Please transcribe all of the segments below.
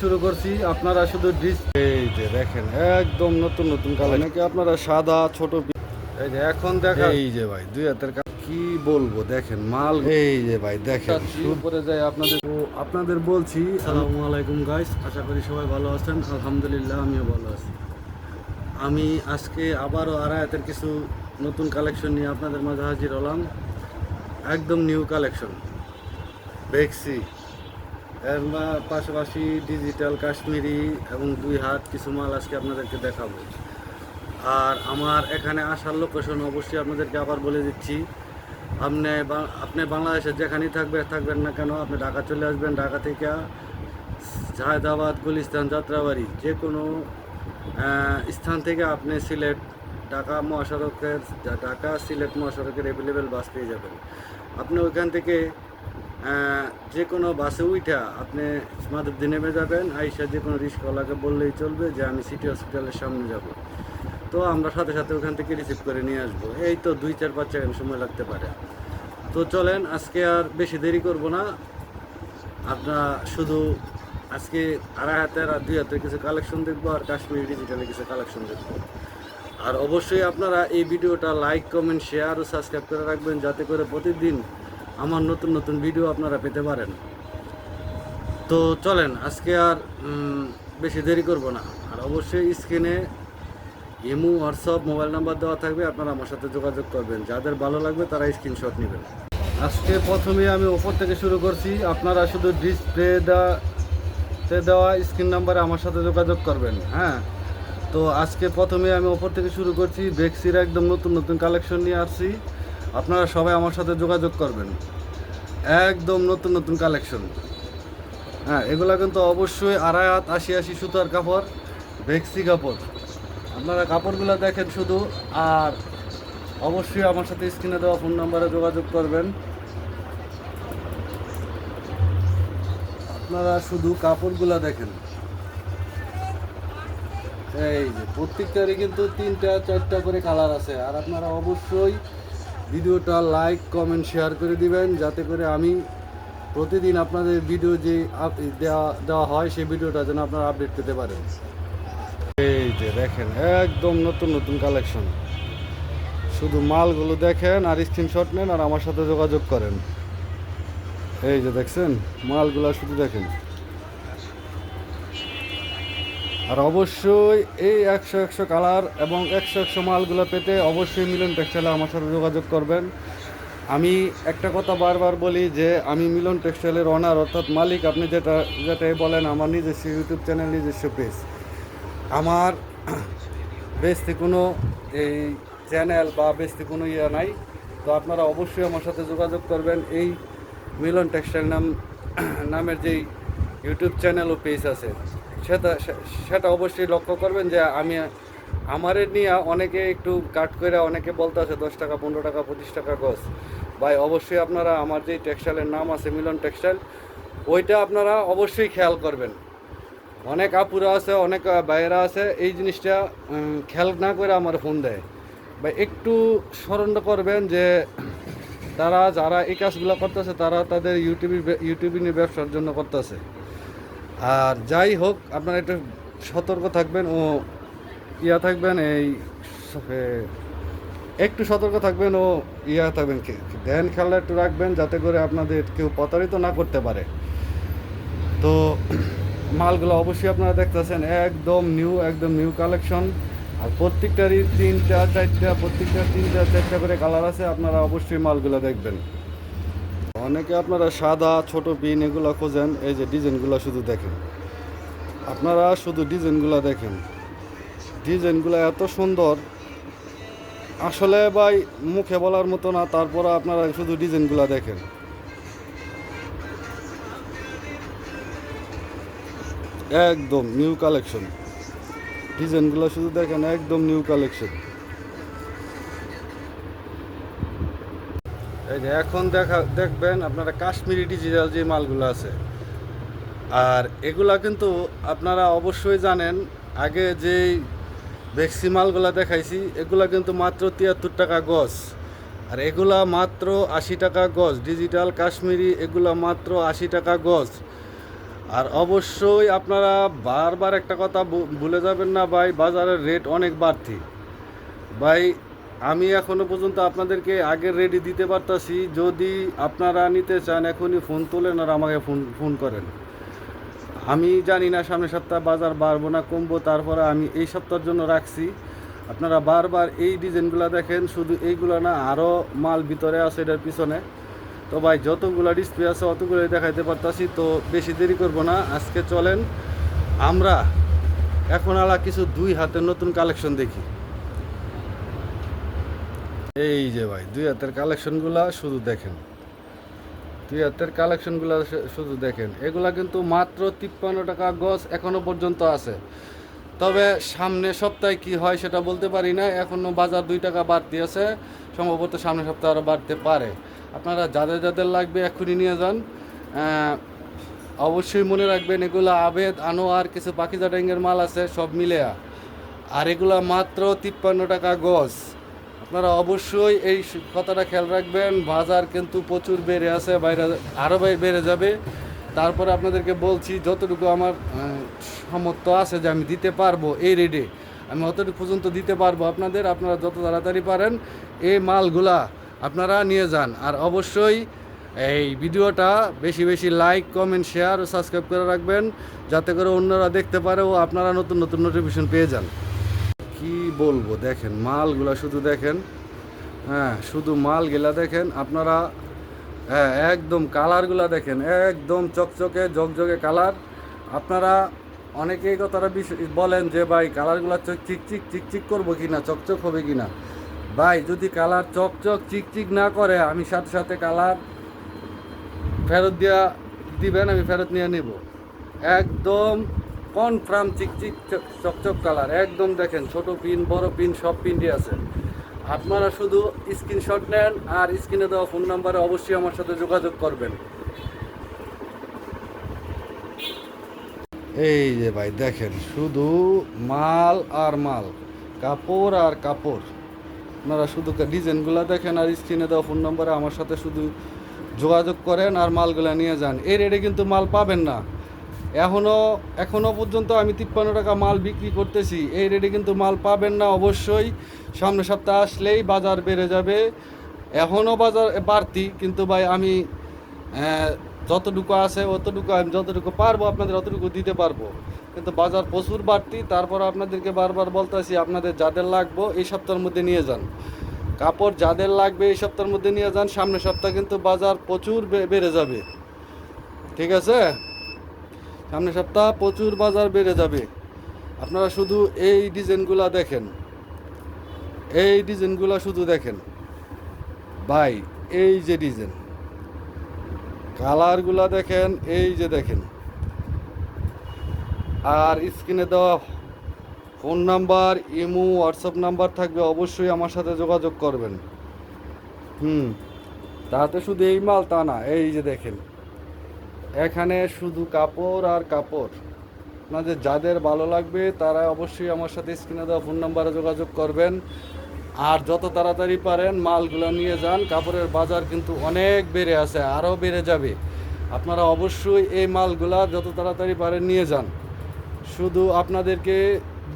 শুরু করছি। আপনারা শুধু এই যে দেখেন একদম নতুন নতুন কালার, নাকি আপনারা সাদা ছোট এই যে এখন দেখা, এই যে ভাই দুই হাতের কি বলবো, দেখেন মাল, এই যে ভাই দেখেন উপরে যায় আপনাদের বলছি। আসসালামু আলাইকুম গাইস, আশা করি সবাই ভালো আছেন। আলহামদুলিল্লাহ আমিও ভালো আছি। আমি আজকে আবারও আড়ায়াতের কিছু নতুন কালেকশন নিয়ে আপনাদের মাঝে হাজির হলাম। একদম নিউ কালেকশন দেখছি, এর পাশাপাশি ডিজিটাল কাশ্মীরি এবং দুই হাত কিছু মাল আজকে আপনাদেরকে দেখাবো। আর আমার এখানে আসার লোকেশন অবশ্যই আপনাদেরকে আবার বলে দিচ্ছি। আপনি বাংলাদেশে যেখানেই থাকবেন না কেন, আপনি ঢাকা চলে আসবেন। ঢাকা থেকে জাহেদাবাদ, গুলিস্তান, যাত্রাবাড়ি যে কোনো স্থান থেকে আপনি ঢাকা সিলেট মহাসড়কের অ্যাভেলেবেল বাস পেয়ে যাবেন। আপনি ওইখান থেকে যে কোনো বাসে উঠা আপনি মাধবদী নেমে যাবেন। আইসা যে কোনো রিক্সাওয়ালাকে বললেই চলবে যে আমি সিটি হসপিটালের সামনে যাব। তো আমরা সাথে সাথে ওখান থেকে রিসিভ করে নিয়ে আসবো। এই তো 2-4-5 সেকেন্ড সময় লাগতে পারে। তো চলেন, আজকে আর বেশি দেরি করব না। আপনারা শুধু আজকে আড়াই হাতের আর দুই হাতের কিছু কালেকশন দেখবো, আর কাশ্মীরি ডিজিটালে কিছু কালেকশন দেখবো। আর অবশ্যই আপনারা এই ভিডিওটা লাইক, কমেন্ট, শেয়ার ও সাবস্ক্রাইব করে রাখবেন, যাতে করে প্রতিদিন আমার নতুন নতুন ভিডিও আপনারা পেতে পারেন। তো চলেন, আজকে আর বেশি দেরি করব না। আর অবশ্যই স্ক্রিনে ইমো, হোয়াটসঅ্যাপ, মোবাইল নাম্বার দেওয়া থাকবে, আপনারা আমার সাথে যোগাযোগ করবেন। যাদের ভালো লাগবে তারা স্ক্রিনশট নেবেন। আজকে প্রথমে আমি ওপর থেকে শুরু করছি। আপনারা শুধু ডিসপ্লেতে দেওয়া স্ক্রিন নাম্বারে আমার সাথে যোগাযোগ করবেন। হ্যাঁ, তো আজকে প্রথমে আমি ওপর থেকে শুরু করছি। বেক্সির একদম নতুন নতুন কালেকশন নিয়ে আসছি। আপনারা সবাই আমার সাথে যোগাযোগ করবেন। একদম নতুন নতুন কালেকশন। হ্যাঁ, এগুলা কিন্তু অবশ্যই আড়াই হাত 80 সুতার কাপড়, বেক্সি কাপড়। আপনারা কাপড়গুলো দেখেন শুধু, আর অবশ্যই আমার সাথে স্ক্রিনে দেওয়া ফোন নাম্বারে যোগাযোগ করবেন। আপনারা শুধু কাপড়গুলো দেখেন। এই যে প্রত্যেকটারই কিন্তু 3-4টা করে কালার আছে। আর আপনারা অবশ্যই ভিডিওটা লাইক, কমেন্ট, শেয়ার করে দিবেন, যাতে করে আমি প্রতিদিন আপনাদের ভিডিও যে দেওয়া হয় সেই ভিডিওটা যেন আপনারা আপডেট পেতে পারেন। এই যে দেখেন একদম নতুন নতুন কালেকশন। শুধু মালগুলো দেখেন আর স্ক্রিনশট নেন আর আমার সাথে যোগাযোগ করেন। এই যে দেখছেন মালগুলো শুধু দেখেন। আর অবশ্যই এই 100 কালার এবং 100 মালগুলো পেতে অবশ্যই মিলন টেক্সটাইলে আমার সাথে যোগাযোগ করবেন। আমি একটা কথা বারবার বলি যে আমি মিলন টেক্সটাইলের ওনার, অর্থাৎ মালিক। আপনি যেটাই বলেন, আমার নিজস্ব ইউটিউব চ্যানেল, নিজস্ব পেজ। আমার বেশি কোনো এই চ্যানেল বা বেশি কোনো নাই। তো আপনারা অবশ্যই আমার সাথে যোগাযোগ করবেন। এই মিলন টেক্সটাইল নামের যেই ইউটিউব চ্যানেল ও পেজ আছে, সেটা অবশ্যই লক্ষ্য করবেন যে আমারে নিয়ে অনেকে একটু কাট করে অনেকে বলতে আছে 10 টাকা, 15 টাকা, 25 টাকা গজ। ভাই অবশ্যই আপনারা আমার যেই টেক্সটাইলের নাম আছে মিলন টেক্সটাইল, ওইটা আপনারা অবশ্যই খেয়াল করবেন। অনেক আপুরা আছে, অনেক ভাইয়েরা আছে, এই জিনিসটা খেয়াল না করে আমার ফোন দেয়। বা একটু স্মরণ করবেন যে যারা এই কাজগুলো করতেছে তারা তাদের ইউটিউবিং ব্যবসার জন্য করতেছে। আর যাই হোক, আপনারা একটু সতর্ক থাকবেন ও একটু সতর্ক থাকবেন ও থাকবেন, ধ্যান খেয়াল একটু রাখবেন, যাতে করে আপনাদের কেউ প্রতারিত না করতে পারে। তো মালগুলো অবশ্যই আপনারা দেখতেছেন একদম নিউ কালেকশন। আর প্রত্যেকটারই 3-4টা করে কালার আছে। আপনারা অবশ্যই মালগুলো দেখবেন। অনেকে আপনারা সাদা ছোট পিন এগুলো খোঁজেন। এই যে ডিজাইনগুলো শুধু দেখেন, আপনারা শুধু ডিজাইনগুলো দেখেন। ডিজাইনগুলো এত সুন্দর, আসলে ভাই মুখে বলার মতো না। তারপর আপনারা শুধু ডিজাইনগুলো দেখেন। একদম নিউ কালেকশন, ডিজাইনগুলো শুধু দেখেন, একদম নিউ কালেকশন। এই যে এখন দেখবেন আপনারা কাশ্মীরি ডিজিটাল যে মালগুলো আছে। আর এগুলা কিন্তু আপনারা অবশ্যই জানেন, আগে যেই বেক্সি মালগুলা দেখাইছি এগুলা কিন্তু মাত্র 73 টাকা গজ। আর এগুলা মাত্র 80 টাকা গজ। ডিজিটাল কাশ্মীরি এগুলা মাত্র 80 টাকা গজ। আর অবশ্যই আপনারা বারবার একটা কথা ভুলে যাবেন না ভাই, বাজারের রেট অনেক বাড়তি ভাই। আমি এখনো পর্যন্ত আপনাদেরকে আগের রেডি দিতে পারতাছি। যদি আপনারা নিতে চান এখনই ফোন তোলেন আর আমাকে ফোন করেন। আমি জানি না সামনের সপ্তাহে বাজার বাড়বো না কমবো, তারপরে আমি এই সপ্তাহের জন্য রাখছি। আপনারা বারবার এই ডিজাইনগুলো দেখেন, শুধু এইগুলো না, আরও মাল ভিতরে আছে এটার পিছনে। তো ভাই যতগুলো ডিসপ্লে আছে অতগুলোই দেখাইতে পারতাছি। তো বেশি দেরি করব না, আজকে চলেন আমরা এখন কিছু 2 হাতের নতুন কালেকশন দেখি। এই যে ভাই 2 হাতের কালেকশনগুলা শুধু দেখেন, 2 হাতের কালেকশনগুলো শুধু দেখেন। এগুলা কিন্তু মাত্র 53 টাকা গজ এখনো পর্যন্ত আছে। তবে সামনে সপ্তাহে কি হয় সেটা বলতে পারি না, এখনও বাজার 2 টাকা বাড়তি আছে, সম্ভবত সামনের সপ্তাহে আরও বাড়তে পারে। আপনারা যাদের যাদের লাগবে এক্ষুনি নিয়ে যান। অবশ্যই মনে রাখবেন এগুলো আবেদ, আনোয়ার, কিছু পাখিজা ট্যাঙ্গের মাল আছে সব মিলে, আর এগুলা মাত্র 53 টাকা গজ। আপনারা অবশ্যই এই কথাটা খেয়াল রাখবেন, বাজার কিন্তু প্রচুর বেড়ে আছে, বাইরে আরও বেড়ে যাবে। তারপরে আপনাদেরকে বলছি যতটুকু আমার সামর্থ্য আছে যে আমি দিতে পারবো এই রেটে, আমি অতটুকু পর্যন্ত দিতে পারবো আপনাদের। আপনারা যত তাড়াতাড়ি পারেন এই মালগুলা আপনারা নিয়ে যান। আর অবশ্যই এই ভিডিওটা বেশি বেশি লাইক, কমেন্ট, শেয়ার ও সাবস্ক্রাইব করে রাখবেন, যাতে করে অন্যরা দেখতে পারে ও আপনারা নতুন নতুন নোটিফিকেশন পেয়ে যান। কি বলবো, দেখেন মালগুলা শুধু দেখেন, হ্যাঁ শুধু মালগুলা দেখেন আপনারা। হ্যাঁ একদম কালারগুলা দেখেন, একদম চকচকে ঝকঝকে কালার। আপনারা অনেকেই কথাটা বলেন যে ভাই কালারগুলা চিকচিক চিকচিক করবো কি না, চকচক হবে কি না। ভাই যদি কালার চকচক চিকচিক না করে আমি সাথে সাথে কালার ফেরত দিবেন, আমি ফেরত নিয়ে নেব। একদম কনফার্ম চিকচিক চকচক কালার, একদম দেখেন ছোট পিন বড় পিন সব পিনই আছে। আপনারা শুধু স্ক্রিনশট নেন আর স্ক্রিনে দেওয়া ফোন নাম্বারে অবশ্যই আমার সাথে যোগাযোগ করবেন। এই যে ভাই দেখেন শুধু মাল আর মাল, কাপড় আর কাপড়। আপনারা শুধু ডিজাইনগুলো দেখেন আর স্ক্রিনে দেওয়া ফোন নাম্বারে আমার সাথে শুধু যোগাযোগ করেন আর মালগুলো নিয়ে যান। এই রেটে কিন্তু মাল পাবেন না। এখনও পর্যন্ত আমি 53 টাকা মাল বিক্রি করতেছি, এই রেটে কিন্তু মাল পাবেন না। অবশ্যই সামনের সপ্তাহ আসলেই বাজার বেড়ে যাবে। এখনও বাজার বাড়তি, কিন্তু ভাই আমি যতটুকু আছে অতটুকু, আমি যতটুকু পারবো আপনাদের অতটুকু দিতে পারবো। কিন্তু বাজার প্রচুর বাড়তি, তারপর আপনাদেরকে বারবার বলতেছি আপনাদের যাদের লাগবে এই সপ্তাহের মধ্যে নিয়ে যান। কাপড় যাদের লাগবে এই সপ্তাহের মধ্যে নিয়ে যান, সামনের সপ্তাহ কিন্তু বাজার প্রচুর বেড়ে যাবে। ঠিক আছে, সামনের সপ্তাহ প্রচুর বাজার বেড়ে যাবে। আপনারা শুধু এই ডিজাইনগুলো দেখেন, এই ডিজাইনগুলো শুধু দেখেন ভাই। এই যে ডিজাইন কালারগুলো দেখেন, এই যে দেখেন। আর স্ক্রিনে দেওয়া phone number, imo, WhatsApp number থাকবে, অবশ্যই আমার সাথে যোগাযোগ করবেন। তাতে শুধু এই মাল তা না, এই যে দেখেন এখানে শুধু কাপড় আর কাপড়। আপনাদের যাদের ভালো লাগবে তারা অবশ্যই আমার সাথে স্ক্রিনে দেওয়া ফোন নাম্বারে যোগাযোগ করবেন। আর যত তাড়াতাড়ি পারেন মালগুলো নিয়ে যান। কাপড়ের বাজার কিন্তু অনেক বেড়ে আছে, আরও বেড়ে যাবে। আপনারা অবশ্যই এই মালগুলা যত তাড়াতাড়ি পারেন নিয়ে যান। শুধু আপনাদেরকে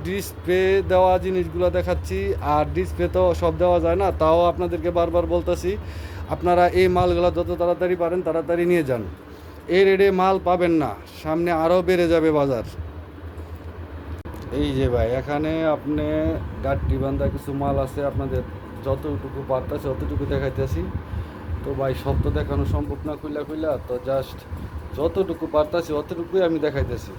ডিসপ্লে দেওয়া জিনিসগুলো দেখাচ্ছি, আর ডিসপ্লে তো সব দেওয়া যায় না, তাও আপনাদেরকে বারবার বলতেছি আপনারা এই মালগুলো যত তাড়াতাড়ি পারেন তাড়াতাড়ি নিয়ে যান। এই রেটে মাল পাবেন না, সামনে আরও বেড়ে যাবে বাজার। এই যে ভাই এখানে আপনি গাড়ি বান্ধা কিছু মাল আছে, আপনাদের যতটুকু পারতেছে অতটুকু দেখাইতেছি। তো ভাই সব তো দেখানো সম্ভব না খুইলা, তো জাস্ট যতটুকু পারতেছি অতটুকুই আমি দেখাইতেছি।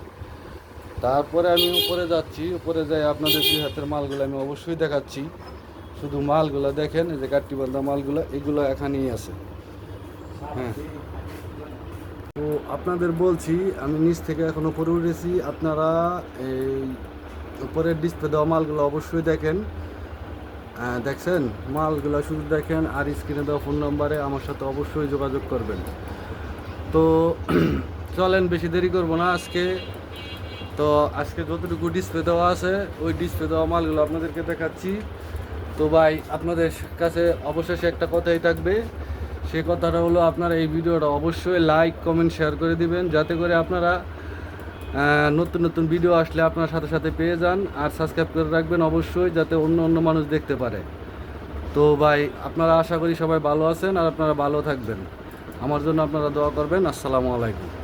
তারপরে আমি উপরে যাচ্ছি, উপরে যাই আপনাদের 2 হাতের মালগুলো আমি অবশ্যই দেখাচ্ছি। শুধু মালগুলো দেখেন, এই যে গাড়ি বান্ধা মালগুলো এগুলো এখানেই আছে। হ্যাঁ, তো আপনাদের বলছি আমি নিচ থেকে এখন উপরে উঠেছি। আপনারা এই উপরের ডিসপ্লে দেওয়া মালগুলো অবশ্যই দেখেন, দেখছেন মালগুলো শুধু দেখেন আর স্ক্রিনে দেওয়া ফোন নম্বরে আমার সাথে অবশ্যই যোগাযোগ করবেন। তো চলেন বেশি দেরি করবো না আজকে। তো আজকে যতটুকু ডিসপ্লে দেওয়া আছে ওই ডিসপ্লে দেওয়া মালগুলো আপনাদেরকে দেখাচ্ছি। তো ভাই আপনাদের কাছে অবশেষে একটা কথাই থাকবে, সেই কথাটা হলো আপনারা এই ভিডিওটা অবশ্যই লাইক, কমেন্ট, শেয়ার করে দিবেন, যাতে করে আপনারা নতুন নতুন ভিডিও আসলে আপনার সাথে সাথে পেয়ে যান। আর সাবস্ক্রাইব করে রাখবেন অবশ্যই, যাতে অন্য অন্য মানুষ দেখতে পারে। তো ভাই, আপনারা আশা করি সবাই ভালো আছেন আর আপনারা ভালো থাকবেন। আমার জন্য আপনারা দোয়া করবেন। আসসালামু আলাইকুম।